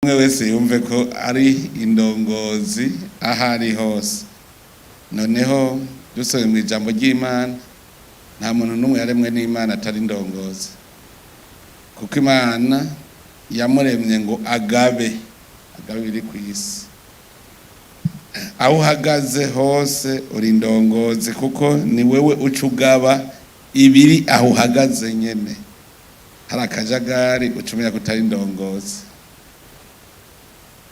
umwe wese yumve ko ari indongozi ahari hose. Noneho dusoje mu ijambo ry'Imana, nta muntu n'umwe yaremwe n'Imana atari indongozi, kuko Imana yamuremye ngo agabe biri ku isi. Aho uhagaze hose uri indongozi, kuko ni wewe uca ugaba ibiri aho uhagaze nyene. Hari akajagari ucumira kutari indongozi.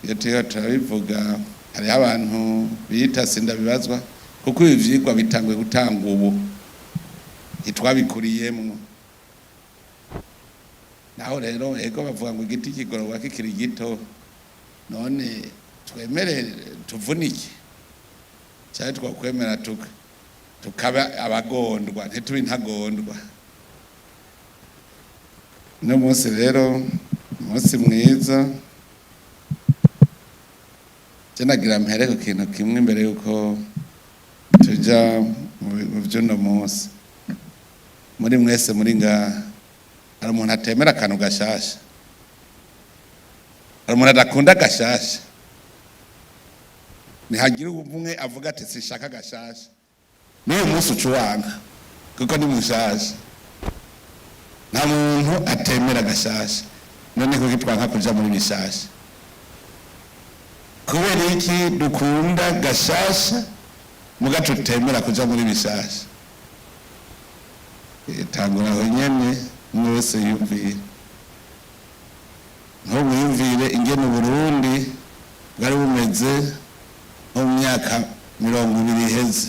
Iyo tuyo turabivuga, hari abantu bita sindabibazwa, kuko ibi vyigwa bitangwe gutanga ubu itwabikuriyemwo. Naho rero ego bavuga ngo igiti kigororwa kikiri gito, none twemere tuvunike cyane, twakwemera tukaba abagondwa ntitubi ntagondwa. No munsi rero munsi mwiza, nagira mpere ku kintu kimwe imbere yuko tuja mu vy'uno munsi. Muri mwese muri ngaha hari umuntu atemera akantu gashasha, hari umuntu adakunda gashasha. Nihagira umwe avuga ati sishaka gashasha, n'uyu munsi ucuwanga kuko ni mushasha. Nta muntu atemera gashasha. None kuko twanka kuja muri bishasha, kubera iki dukunda gashasha muga tutemera kuja muri bishasha? Tangura aho nyene umwe wese yumvire. Nko wiyumvire ingene Burundi bwari bumeze mu myaka 20 iheze.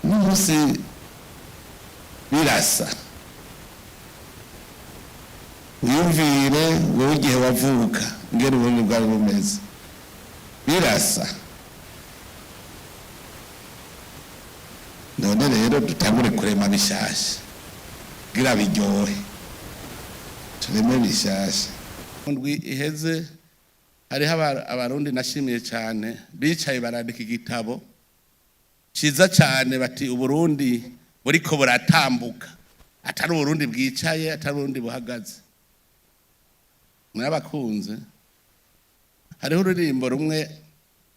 N'umunsi birasa. Wiyumvire wowe igihe wavuka ingene Burundi bwari bumeze, birasa. None rero dutangure kurema bishasha kugira biryohe, tureme bishasha. Ndwi iheze hariho abarundi nashimiye cyane bicaye barandika igitabo ciza cyane, bati Uburundi buriko buratambuka, atari Uburundi bwicaye, atari Uburundi buhagaze. Murabakunze, hariho ururimbo rumwe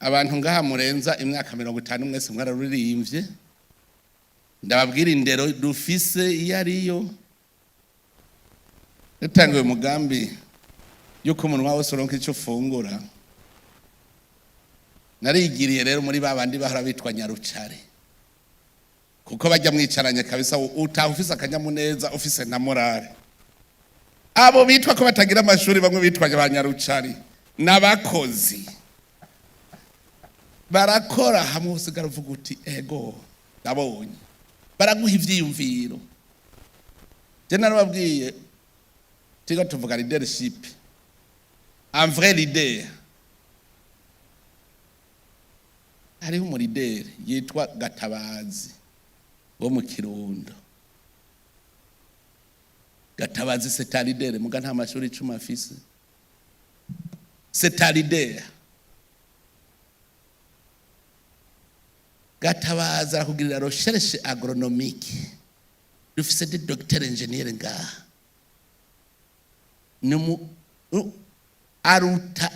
abantu ngaha murenza imyaka 50 mwese mwararuririmvye. Ndababwira indero dufise iyo ariyo. Dutangiye umugambi yuko umunwa wose uronka icyo ufungura. Narigiriye rero muri babandi bahora bitwa nyarucare, kuko bajya mwicaranye kabisa utaha ufise akanyamuneza, ufise na morale. Abo bitwa ko batagira amashuri, bamwe bitwaje ba nyarucari n'abakozi, barakora hamwe usigara uvuga uti ego ndabonye, baraguha ivyiyumviro. Je narababwiye tiga tuvuga leadership, un vrai leader. Hariho umuleader yitwa Gatabazi wo mu Kirundo. Gatabazi c'est un leader, muga nta mashuri 10 afise. C'est un leader. Gatabazi arakugirira recherche agronomique, dufise de docteur ingénieur ngaha. Numu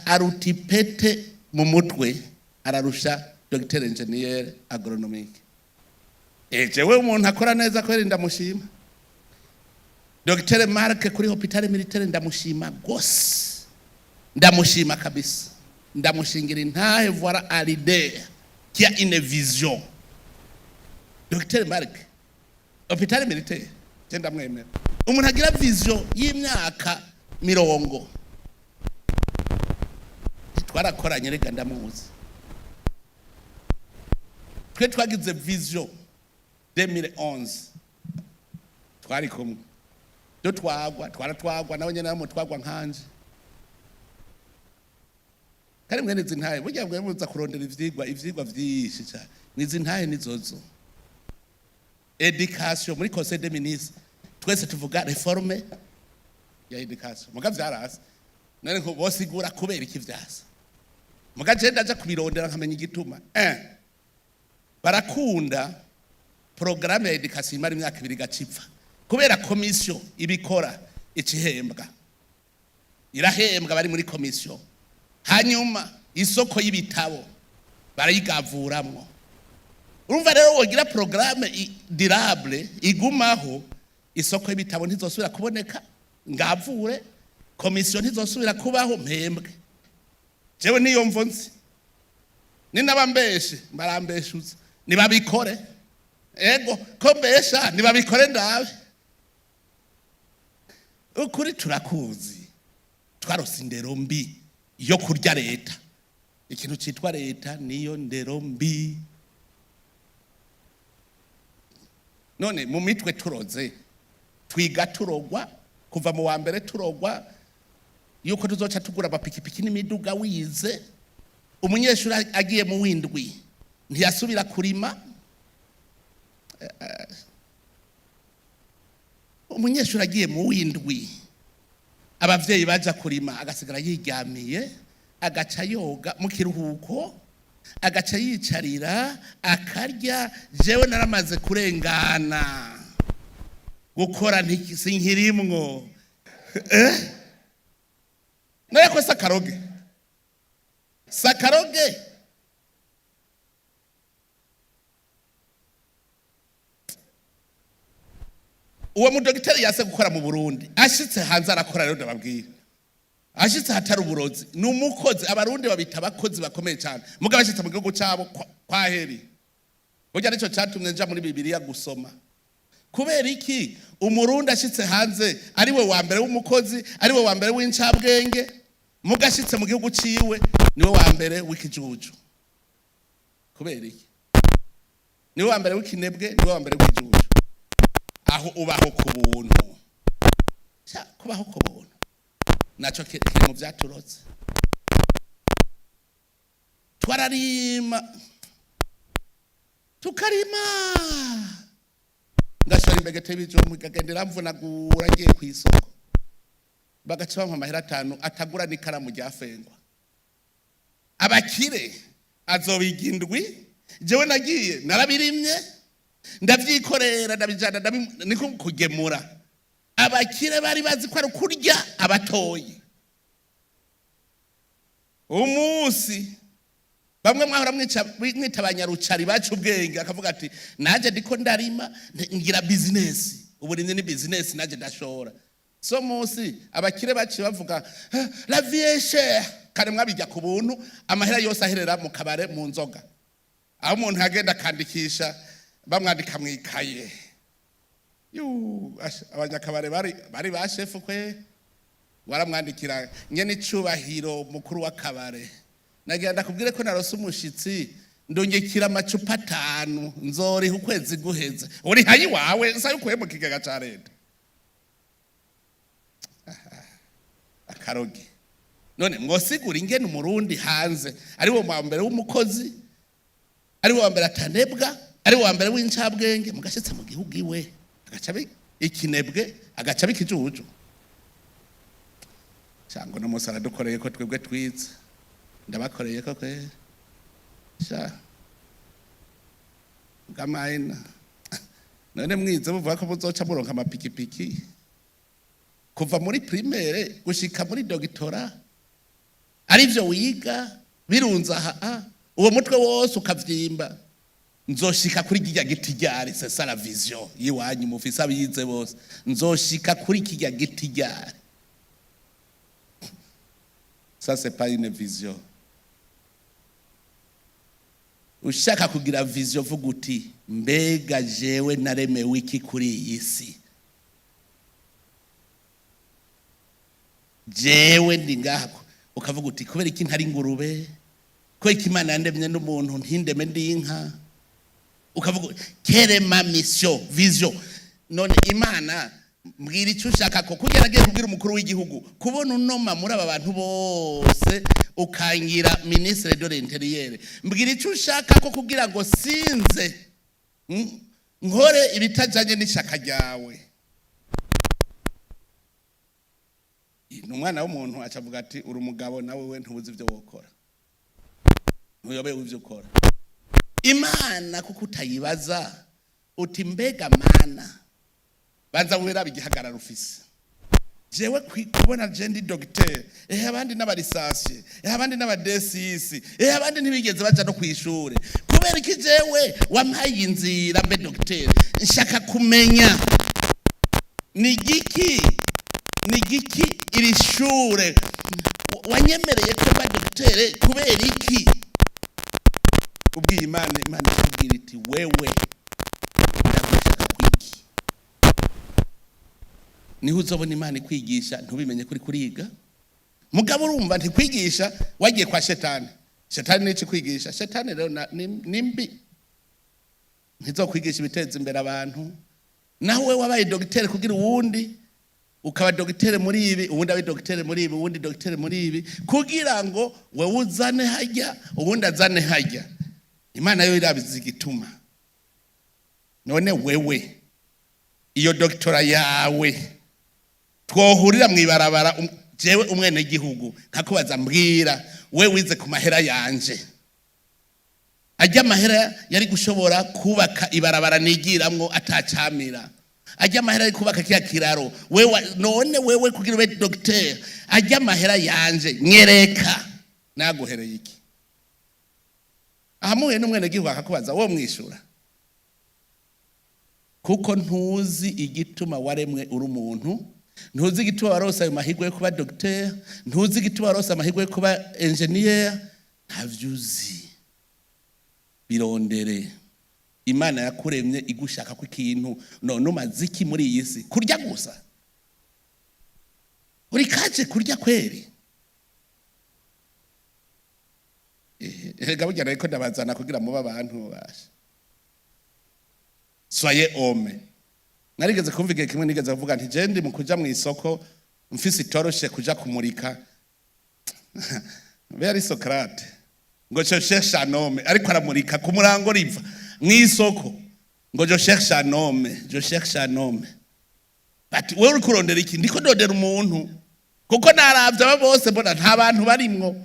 arutipete mu mutwe ararusha docteur ingénieur agronomique. Jewe umuntu akora neza ko ndamushima. Dr. Mark kuri hôpital militaire ndamushima gose, ndamushima kabisa, ndamushingira intahe. Voilà un leader qui a une vision. Dr. Mark hôpital militaire cyenda mwemera umuntu agira vision y'imyaka 50. Twarakoranye rega ndamuzi, twe twagize vision 2011 twari kumwe. Twaratwagwa nawe nyene namwe twagwa nkanje. Kari mwene zintaye burya bwe muza kurondera ivyigwa vyinshi cyane. Nizintaye nizozo. Education muri Conseil des ministres twese tuvuga reforme ya education. Muga vyarasa. None ko bosigura kubera iki vyasa. Muga je ndaje kubirondera nkamenya igituma. Barakunda programme ya education imara imyaka 2 gacipfa. Kubera commission ibikora ikihembwa. irahembwa bari muri komisiyo, hanyuma isoko y'ibitabo barayigavuramwo. Urumva rero wogira programme durable igumaho, isoko y'ibitabo ntizosubira kuboneka ngavure, komisiyo ntizosubira kubaho mpembwe. Jewe niyo mvo nzi, ni nabambeshe barambeshuza nibabikore, ego ko mbesha nibabikore ndabe. Ukuri turakuzi, twarose indero mbi yo kurya leta. Ikintu citwa leta niyo ndero mbi. None mu mitwe turoze, twiga turogwa, kuva mu wa mbere turogwa yuko tuzoca tugura amapikipiki n'imiduga wize. Umunyeshuri agiye mu windwi ntiyasubira kurima. Umunyeshuri agiye mu windwi, abavyeyi baja kurima agasigara yiryamiye, agaca yoga mu kiruhuko, agaca yicarira akarya. Jewe naramaze kurengana gukora sinkirimwo. Naye ko sakaroge uwo mudogiteri yase gukora mu Burundi, ashitse hanze arakora. Rero ndababwira, ashitse hatari uburozi, ni umukozi. Abarundi babita abakozi bakomeye cyane, mugabo ashitse mu gihugu cyabo kwa heri. Burya nico cyatumye nja muri Bibiliya gusoma. Kubera iki? Umurundi ashitse hanze ari we wa mbere w'umukozi, ari we wa mbere w'incabwenge, mugashitse mu gihugu ciwe ni we wa mbere w'ikijuju. Kubera iki? Ni we wa mbere w'ikinebwe, ni we wa mbere w'ikijuju. Aho ubaho ku buntu, kubaho ku buntu naco kiri mu byaturotse. Twararima tukarima, ngashora imbegete y'ibijumbu ikagendera mvunagura ngiye ku isoko, bagaca bampa amahera 5 atagura n'ikaramu ryafengwa. Abakire azobiga indwi, jewe nagiye narabirimye ndavyikorera ndabijana niko kugemura. Abakire bari bazi ko ari kurya abatoyi. Umunsi bamwe mwahora mwita abanyarucari bacu ubwenge, akavuga ati naje ndiko ndarima ngira business, uburimye ni business naje ndashora. So munsi abakire baci bavuga la vie chère, kare mwabijya ku buntu, amahera yose aherera mu kabare mu nzoga. Aho umuntu agenda kandikisha bamwandika mwikaye. Abanyakabare bari ba chef kwe, waramwandikira nyene icubahiro mukuru w'akabare, nagenda kubwire ko narose umushitsi ndongekira amacupa 5 nzori ukwezi guheze. Uri hayi wawe sayo kuye mu kigega ca leta. Akaroge. None mwosigura ingene umurundi hanze ari wo wa mbere w'umukozi, ari wo wa mbere atanebwa, ari wo wa mbere w'incabwenge, mugashitse mu gihugu iwe agacabe ikinebwe, agacabe ikijuju. Cyangwa no musara dukoreye ko twebwe twiza, ndabakoreye ko kwe sha gamaina. None mwize buvuga ko muzoca muronka amapikipiki kuva muri primaire gushika muri doctora, ari byo wiga birunza aha uwo mutwe wose ukavyimba. Nzoshika kuri kijya giti ryari, c'est ça la vision yiwanyu mufisa bize bose. Nzoshika kuri kijya giti ryari. Ça c'est pas une vision. Ushaka kugira vision vuga uti mbega jewe naremewe iki kuri iyi si. Jewe ndi ngako ukavuga uti kubera iki ntari ngurube, ko iki Imana yandemye n'umuntu ntindeme ndi inka. Ukavuga kere ma mission vision. None Imana mbwira icyo ushaka ko kugira agiye kubwira umukuru w'igihugu kubona unoma muri aba bantu bose ukangira ministre de l'intérieur, mbwira icyo ushaka ko kugira ngo sinze nkore ibitajanye n'ishaka ryawe. Umwana w'umuntu acavuga ati uri umugabo nawe we ntubuze ibyo wokora, ntuyobewe ibyo ukora. Imana kuko utayibaza uti mbega mana banza wera bigihagarara ufise jewe kubona jendi docteur abandi n'abarisashe abandi n'abadesisi abandi ntibigeze baja no kwishure kubera iki jewe wampaye inzira mbe docteur nshaka kumenya ni giki iri shure wanyemereye ko ba docteur kubera iki ubwiye Imana ikubwira iti wewe ndagushaka kwiki niho uzobona Imana ikwigisha ntubimenye kuri kuriga mugabo urumva ntikwigisha wagiye kwa shetani n'iki kwigisha shetani rero nimbi ntizokwigisha ibiteza imbere abantu naho we wabaye docteur kugira uwundi ukaba docteur muri ibi uwundi abe docteur muri ibi uwundi docteur muri ibi kugira ngo wewe uzane hajya uwundi azane hajya Imana yo irabizi igituma none wewe iyo doctora yawe twohurira mwibarabara jewe umwene gihugu nkakubaza mbwira we wize ku mahera yanje ajya amahera yari gushobora kubaka ibarabara nigiramwo atacamira ajya amahera yari kubaka kiya kiraro none wewe kugira ube docteur ajya amahera yanje nyereka naguhereye iki ahamuye n'umwene gihugu akakubaza wo mwishura kuko ntuzi igituma waremwe uri umuntu ntuzi igituma warose ayo mahirwe yo kuba docteur ntuzi igituma warose amahirwe yo kuba engineer ntavyuzi birondere Imana yakuremye igushaka ko ikintu none umaze iki muri iyi si kurya gusa uri kaje kurya kweri gabujya reko ndabazana kugira muba abantu basha soyez homme narigeze kumva igihe kimwe nigeze kuvuga nti je ndi mu kuja mu isoko mfise itoroshe kuja kumurika be ari Socrate ngo je cherche un homme ariko aramurika ku murango riva mu isoko ngo je cherche un homme bati wewe uri kurondera iki ndiko ndondera umuntu kuko naravye aba bose mbona nta bantu barimwo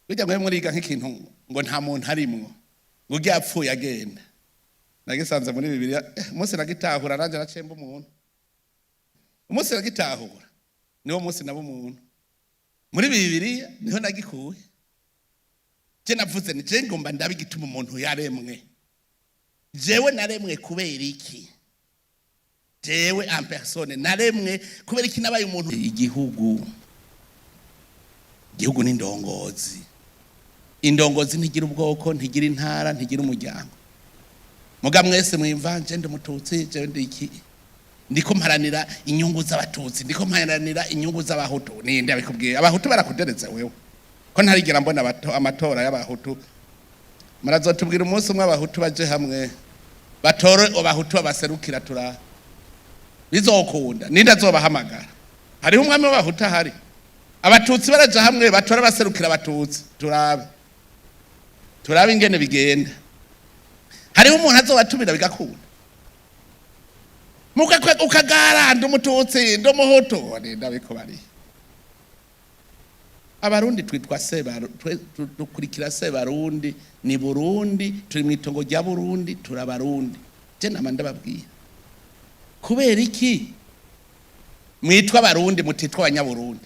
bijya mwe muriga nk'ikintu ngo nta muntu harimwo ngo gyapfuye agenda nagisanze muri Bibiliya umunsi nagitahura nanje nacemba umuntu umunsi nagitahura niwo munsi nabo umuntu muri Bibiliya niho nagikuye je navuze ni je ngomba ndabigituma umuntu yaremwe jewe naremwe kubera iki jewe en personne naremwe kubera iki nabaye umuntu igihugu n'indongozi indongozi ntigira ubwoko ntigira intara ntigira umuryango muga mwese mwimvanje ndumututsi je ndiki ndiko mparanira inyungu z'abatutsi ndiko mparanira inyungu z'abahutu ninde abikubwiye abahutu barakudereza wewe ko ntarigera mbona amatora y'abahutu murazotubwira umunsi umwe abahutu baje hamwe batore abahutu abaserukira tura bizokunda ninde azobahamagara hariho umwami w'abahutu ahari abatutsi baraje hamwe batore abaserukira abatutsi turabe ingene bigenda hariho umuntu azobatumira bigakunda ukagaranda umututsi ndumuhutu ndabiko bari abarundi twitwa dukurikira Sebarundi ni Burundi turi mwitongo rya Burundi turabarundi je namanda babwiye kubera iki mwitwa abarundi mutitwa abanyaburundi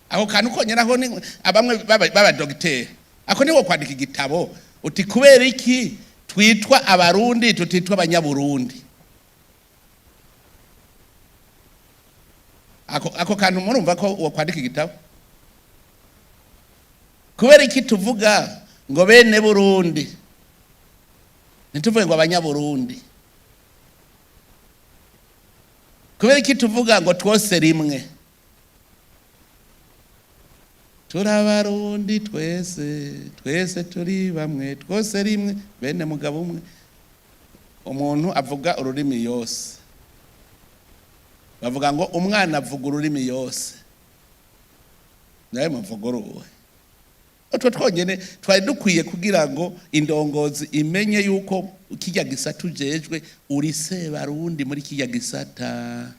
aho kantu konyeraho ni abamwe baba docteur ako niwo kwandika igitabo uti kubera iki twitwa abarundi tutitwa abanyaburundi ako kantu murumva ko wo kwandika igitabo kubera iki tuvuga ngo bene Burundi nituvuge ngo abanyaburundi kubera iki tuvuga ngo twose rimwe turabarundi twese turi bamwe twose rimwe bene mugabo umwe umuntu avuga ururimi yose bavuga ngo umwana avuga ururimi yose naye muvuga uruwe utwo twonyene twari dukwiye kugira ngo indongozi imenye yuko kijya gisata ujejwe uri Sebarundi muri kijya gisata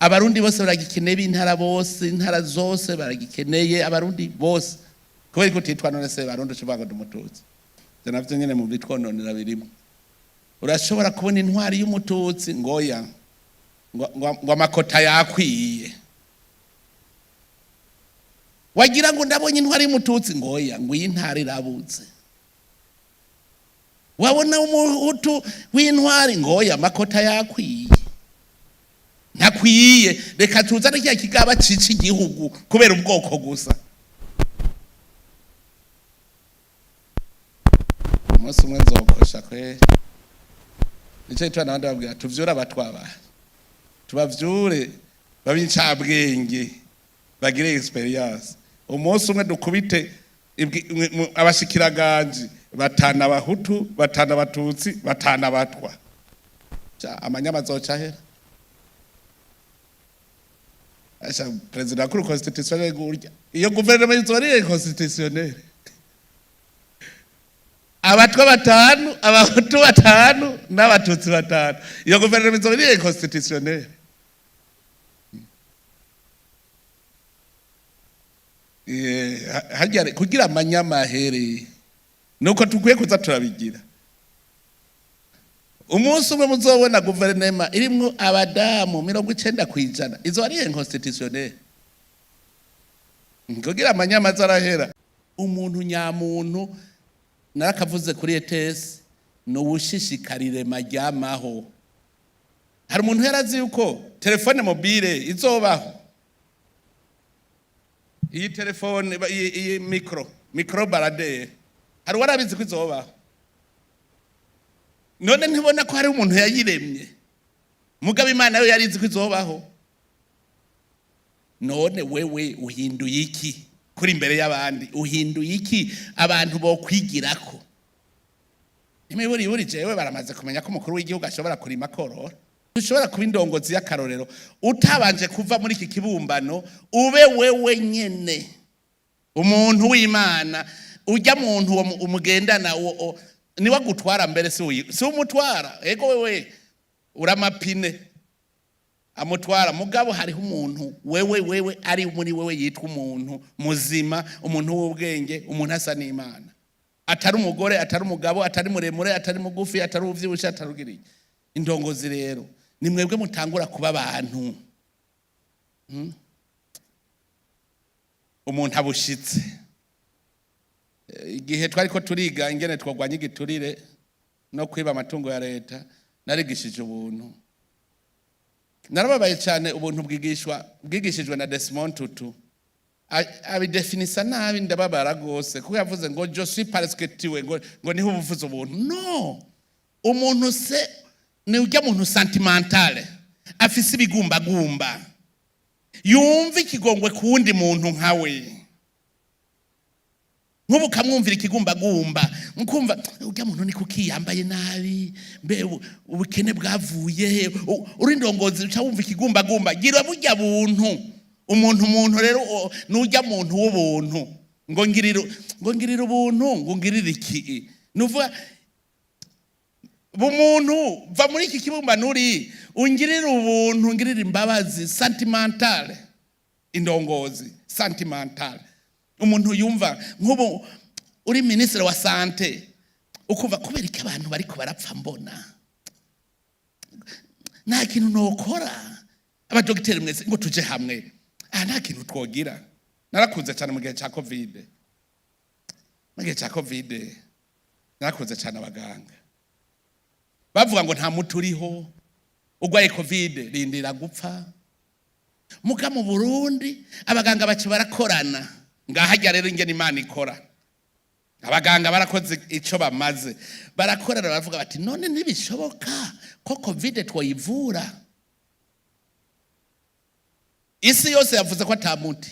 abarundi bose baragikeneye b'intara bose intara zose baragikeneye abarundi bose kubera ko titwa none Sebarundi ucuvuga ngo umututsi je navyo nyene mu bitwononera birimo urashobora kubona intwari y'umututsi ngoya ngo amakota yakwiye wagira ngo ndabonye intwari y'umututsi ngoya ngo iyi ntara irabuze wabona umuhutu w'intwari ngoya amakota yakwiye ntakwiye reka tuzane cya kigaba cica igihugu kubera ubwoko gusa umunsi umwe nzokosha kwe nicyo gituma n'abandi babwira tuvyure abatwaba tubavyure babincabwenge bagire experience umunsi umwe dukubite abashikiranganje batana abahutu batana abatutsi batana abatwa amanyama azoca hera asha president kuri constitutionnel gurya iyo guverinoma izoriye constitutionnel abatwa batanu abahutu batanu n'abatutsi batanu iyo guverinoma izoriye constitutionnel hajya kugira amanyama here nuko tukwiye kuza turabigira umunsi umwe muzobona guverinoma irimwo abadamu 90% izo ari inconstitutionnel kugira amanyama zarahera umuntu nyamuntu narakavuze kuri ETS no bushishikarire majyamaho hari umuntu yarazi yuko telefone mobile izobaho iyi telefone iyi micro balade hari warabizi ko izobaho none ntibona ko hari umuntu yayiremye mugabo Imana yo yarizi ko izobaho none wewe uhinduye iki kuri imbere y'abandi uhinduye iki abantu bo kwigirako imiburi buri jewe baramaze kumenya ko umukuru w'igihugu ashobora kurima korora ushobora kuba indongozi y'akarorero utabanje kuva muri iki kibumbano ube wewe nyene umuntu w'Imana ujya muntu umugendana niwe gutwara mbere si umutwara ego wewe uramapine amutwara mugabo hariho umuntu wewe ari muri wewe yitwa umuntu muzima umuntu w'ubwenge umuntu asa n'Imana atari umugore atari umugabo atari muremure atari mugufi atari uvyibushe atarugiriye indongozi rero ni mwebwe mutangura kuba abantu umuntu abushitse igihe twari ko turiga ingene twogwanya igiturire no kwiba amatungo ya leta narigishije ubuntu narababaye cyane ubuntu bwigishijwe na Desmond Tutu abidefinisa nabi ndababara gose kuko yavuze ngo je suis parce que tu ngo niho uvuze ubuntu no umuntu se ni ujya muntu sentimentale afise ibigumbagumba yumva ikigongwe kuwundi muntu nkawe nkubu kamwumvira ikigumbagumba mukumva ujya muntu ni kuki yambaye nabi mbe ubukene bwavuye uri ndongozi uca wumva ikigumbagumba gira burya buntu umuntu rero nujya muntu w'ubuntu ngo ngirira ubuntu ngo ngirira iki nuvuga bumuntu va muri iki kibumbano uri ungirira ubuntu ngirira imbabazi sentimentale indongozi sentimentale umuntu yumva nk'ubu uri ministre wa sante ukuva kubera iki abantu bari ko barapfa mbona nta kintu nokora abadokiteri mwese ngo tuje hamwe nta kintu twogira narakunze cyane mu gihe cya covid narakunze cyane abaganga bavuga ngo nta muti uriho ugwaye covid rindira gupfa muka mu Burundi abaganga bacu barakorana ngahajya rero ingene Imana ikora abaganga barakoze ico bamaze barakorera baravuga bati none ntibishoboka ko covid twoyivura isi yose yavuze ko atamuti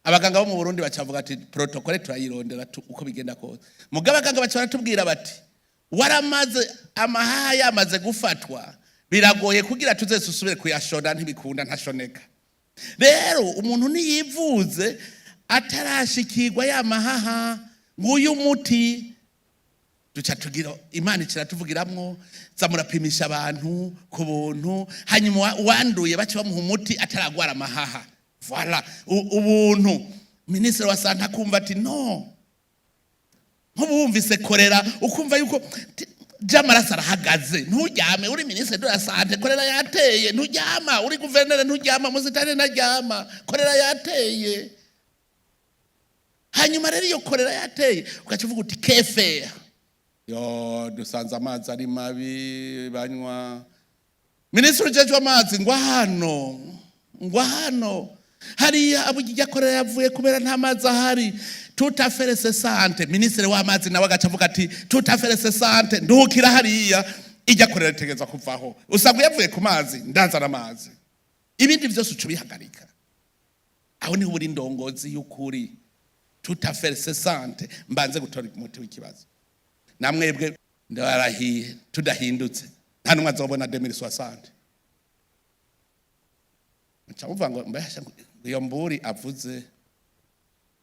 abaganga bo mu Burundi bacavuga ati protocole turayirondera uko bigenda kose mugabo abaganga bacu baratubwira bati waramaze amahaha yamaze gufatwa biragoye kugira tuzesusubire kuyashona ntibikunda ntashoneka rero umuntu niyivuze atarashikirwa yamahaha nguyu muti duca tugira Imana ikiratuvugiramwo zamurapimisha abantu ku buntu hanyuma wanduye bace bamuha umuti ataragwara amahaha voilà ubuntu ministre wa sante akumva ati no nk'ubumvise korera ukumva yuko Jamara arahagaze ntujyame uri ministre de la santé korera yateye ntujyama uri guverineri ntujyama muzitane najyama korera yateye hanyuma rero iyo korera yateye ukacivuga uti kefe yo dusanze amazi ari mabi banywa ministre ujeje amazi ngwa hano hariya abujya korera yavuye kubera nta mazi ahari tout à fait cessante ministre w'amazi nawe agacavuga ati tout à fait cessante nduhukira hariya ijya korera itegeza kuvaho usanga yavuye ku mazi ndanzana amazi ibindi byose ucu bihagarika aho ni uri ndongozi y'ukuri tout à fait cessante mbanze gutora umuti w'ikibazo namwebwe ndarahiye tudahindutse nta numwe azobona 2060 ncavuga ngo mbasha iyo mburi avuze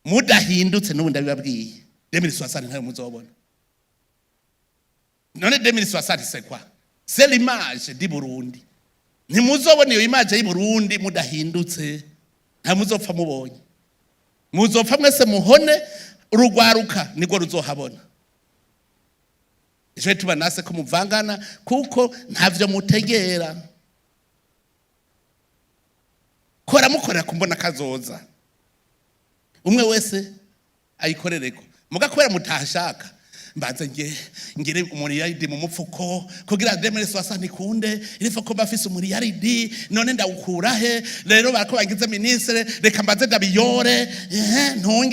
mudahindutse n'ubundi abibabwiye 2060 ntayo muzobona none 2060 c'est quoi c'est l'image du Burundi ntimuzobona iyo image y'u Burundi mudahindutse nta muzopfa mubonye muzopfa mwese muhone urugwaruka niko ruzohabona ejo tubanase ko muvangana kuko ntavyo mutegera kora mukorera kumbona kazoza umwe wese ayikorereko mugakora mutashaka mbanze ngire umuriyaridi mu mupfuko kugira demere swasa nikunde irifa ko bafise umuriyaridi none ndawukura he rero barako bangize ministre reka mbanze ndabiyore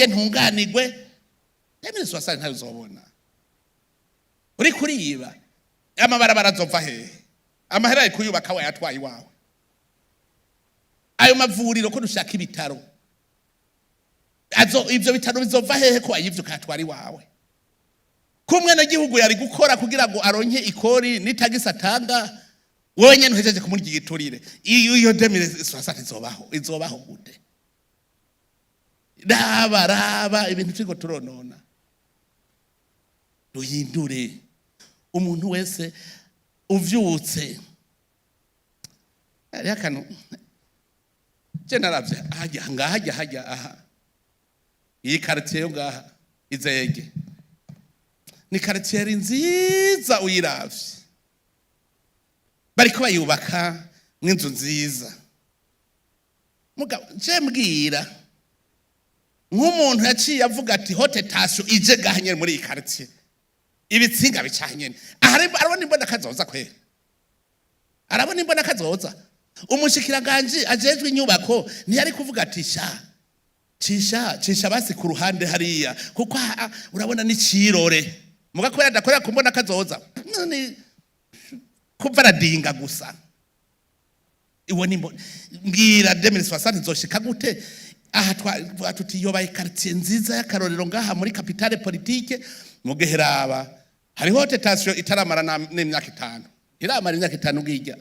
ntunganigwe demere swasa ntayo zobona uri kuriba amabarabara azova he amahera ari kuyubaka we yatwaye iwawe ayo mavuriro ko dushaka ibitaro ivyo bitaro bizova hehe ko ayivyo katwari wawe kumwe na gihugu yari gukora kugira ngo aronke ikori nitagisa tanga wewe nyene uhejeje kumurya igiturire iyo 2060 izobaho gute raba ibintu twiko turonona duhindure umuntu wese uvyutse ari akanu generavye hajya aha iyi quartier yo ngaha izege ni quartier nziza uyiravye bariko bayubaka n'inzu nziza mugabo je mbwira nk'umuntu yaciye avuga ati hote tasyo ije gahanye muri iyi quartier ibitsinga bicanye arabona imbona kazoza kwera arabona imbona kazoza umushikiranganje ajejwe inyubako ntiyari kuvuga ati cisha basi ku ruhande hariya kuko urabona ni cirore mugakorera dakorera kumbona kazoza none kuva radinga gusa iwo nimbo ngira 2060 zoshika gute aha tutiyobaye quartier nziza y'akarorero ngaha muri capitale politique mugeheraba hariho tentation itaramara n'imyaka 5 iramara imyaka 5 ngijya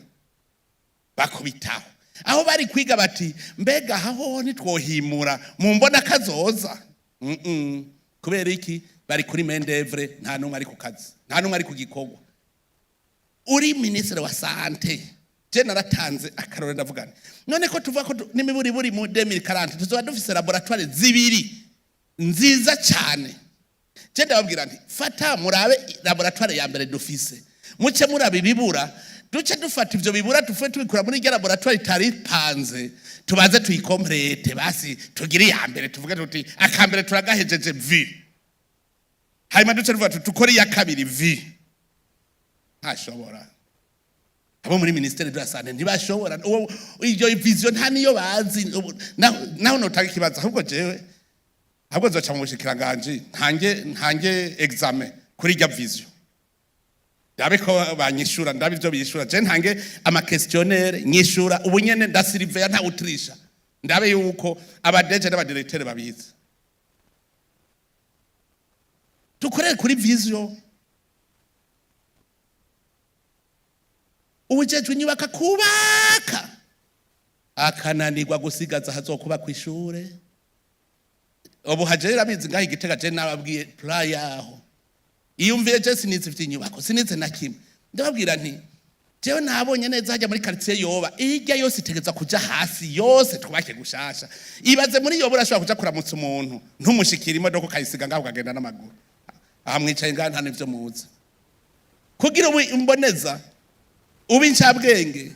bakubitaho aho bari kwiga bati mbega aho nitwohimura mu mbona kazoza kubera iki bari kuri mendevre nta numwe ari ku kazi nta numwe ari ku gikorwa uri ministre wa santé je naratanze akarore ndavugana none ko tuvuga ko nimiburi buri mu 2040 tuzoba dufise laboratoire zibiri nziza cyane je ndababwira nti fata murabe laboratoire ya mbere dufise muce murabe bibura duce dufata ivyo bibura tufe tubikura muri ya laboratoire itari panze tubaze tuyikomplete basi tugire ya mbere tuvuge tuti akambere turagahejeje vi hanyuma duce tuvuga tukore ya kabiri vi ashobora abo muri ministere de la santé ntibashobora iyo vision nta niyo bazi naho notaka ikibazo ahubwo jewe ahubwo zoca mu bushikiranganje ntange examen kuri ya vision yabe ko banyishura ndabivyo biyishura je ntange ama questionnaire nyishura ubunyene ndasiriveya nta utrisha ndabe yuko abadeje n'abadirecteur babizi tukorere kuri vision ubujejwe inyubaka kubaka akananirwa gusigaza hazokuba ku ishure ubu hajera bizi ngaho igitega je nababwiye plan yaho iyumvire je sinitse inyubako sinitse na kimwe ndababwira nti jewe nabonye neza hajya muri quartier yoba irya yose itegeza kuja hasi yose twubake gushasha ibaze muri yoba urashobora kuja kuramutsa umuntu ntumushikira imodoka kayisiga ngaho kagenda n'amaguru aha mwicaye ngaho nta nivyo muzi kugira umboneza ubi ncabwenge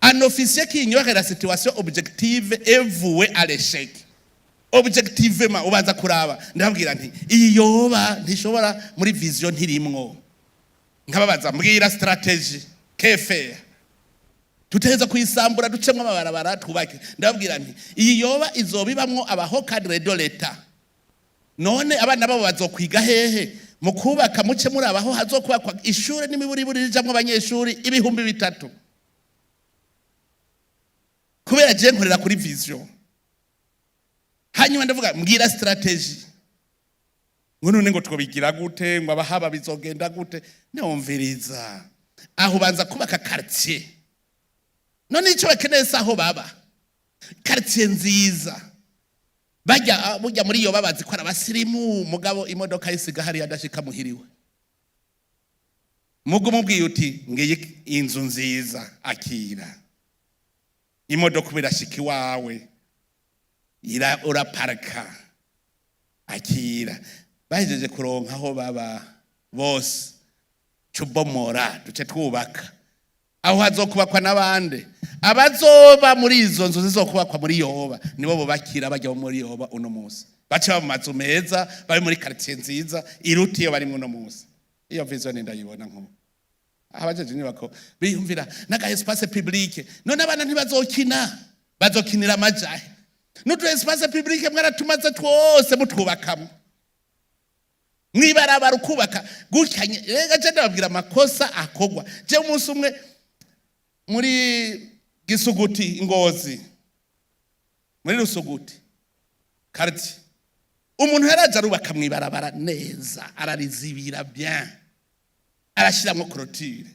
un officier qui ignore la situation objective est voué à l'échec. Objectivement ubanza kuraba ndabwira nti iyi yoba ntishobora muri vision ntirimwo nkababaza mbwira strategy kefe tuteza kuyisambura ducemwe amabarabara twubake ndabwira nti iyi yoba izobibamwo abaho cadre de l'etat none abana babo bazokwiga hehe mu kubaka muce muri abaho hazokubakwa ishure n'imiburiburi rijamwe abanyeshuri 3,000 kubera je nkorera kuri vision. Hanyuma ndavuga mbwira strategy none ngo twobigira gute ngo abahaba bizogenda gute neumviriza aho banza kubaka quartier none ico bakeneye saho baba quartier nziza bujya muri yo babazi ko arabasirimu mugabo imodoka yisiga hari yadashika muhiriwe mugo mubwiye uti ngiye inzu nziza akira imodoka birashika iwawe uraparika akira bahejeje kuronka aho baba bose cubomora duce twubaka aho hazokubakwa n'abande abazoba muri izo nzu zizokubakwa muri yoba nibo bubakira bajya muri yoba uno munsi bace mu mazu meza bari muri quartier nziza irutiye bari uno munsi. Iyo vision ndayibona nko abajeje nyubako biyumvira naga espace public none abana ntibazokina bazokinira amajahe nutu espace public mwaratumaze twose mutwubakamo mwibarabara ukubaka gucyanye rega je ndababwira amakosa akogwa je umunsi umwe muri Gisuguti Ngozi muri Rusuguti karti umuntu yaraje arubaka mwibarabara neza ararizibira bien arashiramo clôture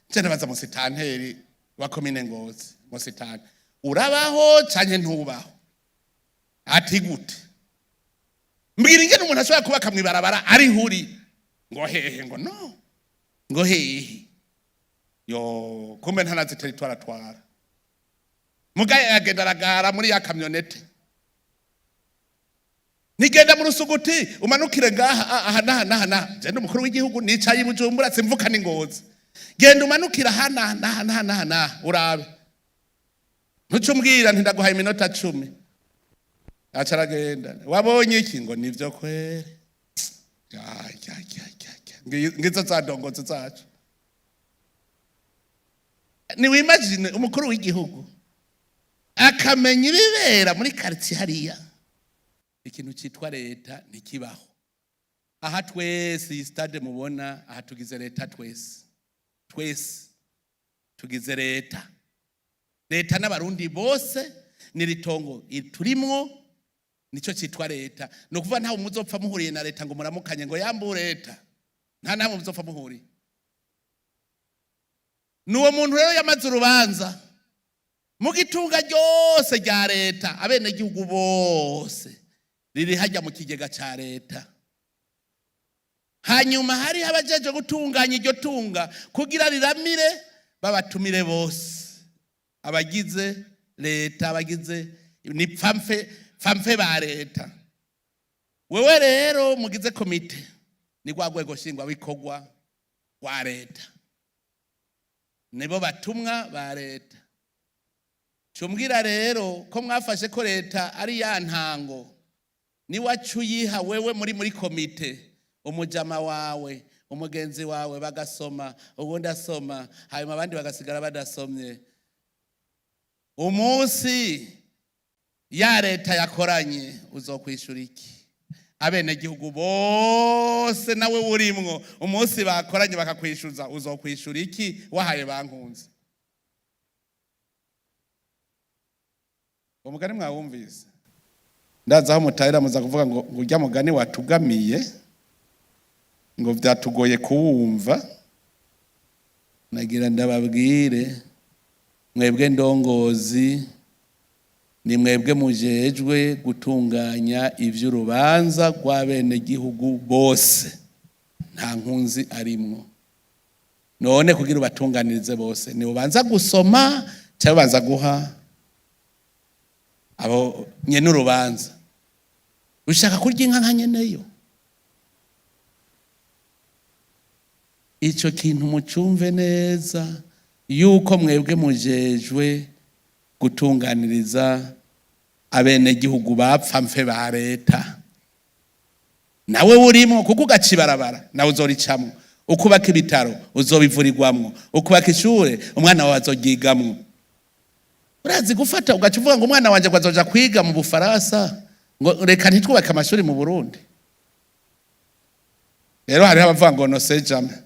je ndabaza musitanteri wa commune Ngozi musitani urabaho canke ntubaho ati gute mbwira ingene umuntu ashobora kubaka mwibarabara ari huri ngo hehe ngo no ngo hehe yo kumbe ntanazi territoire atwara mugaye agenda aragara muri ya kamyonete nigenda mu Rusuguti umanukire ngaha aha je n'umukuru w'igihugu nicaye i Bujumbura simvuka ni Ngozi genda umanukira hana urabe ntucumbwira ntindaguhaye iminota 10 acaragenda wabonye iki ngo nivyo kwere ngizo zadongoze zacu ni wimagine umukuru w'igihugu akamenya ibibera muri quartier hariya ikintu citwa leta ntikibaho aha twese stade mubona aha tugize leta twese tugize leta n'abarundi bose ni ritongo turimwo nico citwa leta no kuva ntawe muzopfa muhuriye na leta ngo muramukanye ngo yambu leta nta namwe muzopfa muhuriye nuwo muntu rero yamaze urubanza mu gitunga ryose rya leta abene gihugu bose riri hajya mu kigega ca leta hanyuma hari abajeje gutunganya iryo tunga kugira riramire babatumire bose abagize leta abagize ni pfamfe ba leta wewe rero mugize komite ni rwagwego shingwa bikorwa wa leta nibo batumwa ba leta cumbwira rero ko mwafashe ko leta ari ya ntango ni wacuyiha wewe muri komite umujama wawe umugenzi wawe bagasoma ubundi asoma hanyuma abandi bagasigara badasomye umunsi ya leta yakoranye uzokwishura iki abene gihugu bose nawe urimwo umunsi bakoranye bakakwishuza uzokwishura iki wahaye bankunze umugani mwawumvise ndaza aho mutahira muza kuvuga ngo urya mugani watugamiye ngo vyatugoye kuwumva nagira ndababwire mwebwe ndongozi ni mwebwe mujejwe gutunganya ivy'urubanza rw'abene gihugu bose nta nkunzi arimwo none kugira ubatunganirize bose ni ubanza gusoma cyangwa ubanza guha abo nyene urubanza ushaka kurya inka nka nyeneyo icyo kintu mucumve neza yuko mwebwe mujejwe gutunganiriza abenegihugu bapfa mfe ba leta. Nawe urimo kuko ugaca ibarabara nawe uzoricamwo, ukubaka ibitaro uzobivurirwamwo, ukubaka ishure umwana wawe azoryigamwo. Urazi gufata ugaca uvuga ngo umwana wanje azoja kwiga mu Bufaransa, ngo reka ntitwubake amashuri mu Burundi. Rero hariho abavuga ngo no se jamais,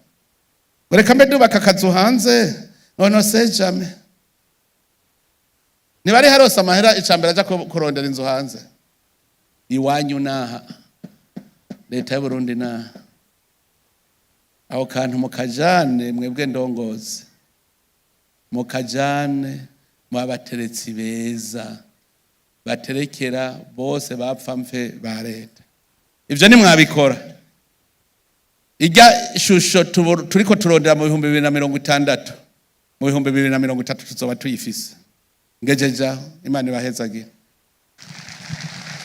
ngo reka mbe dubaka akazu hanze, ngo no se jamais. Nibari harose amahera icambere aja kurondera inzu hanze. Iwanyu naha leta y'u Burundi naha, aho kantu mukajane mwebwe ndongozi, mukajane mwabateretsi beza baterekera bose bapfa mfe ba leta. Ivyo ni mwabikora. Ijya shusho turiko turondera mu 2060, mu 2030 tuzoba tuyifise. Ngejeja Imana ibahezagira.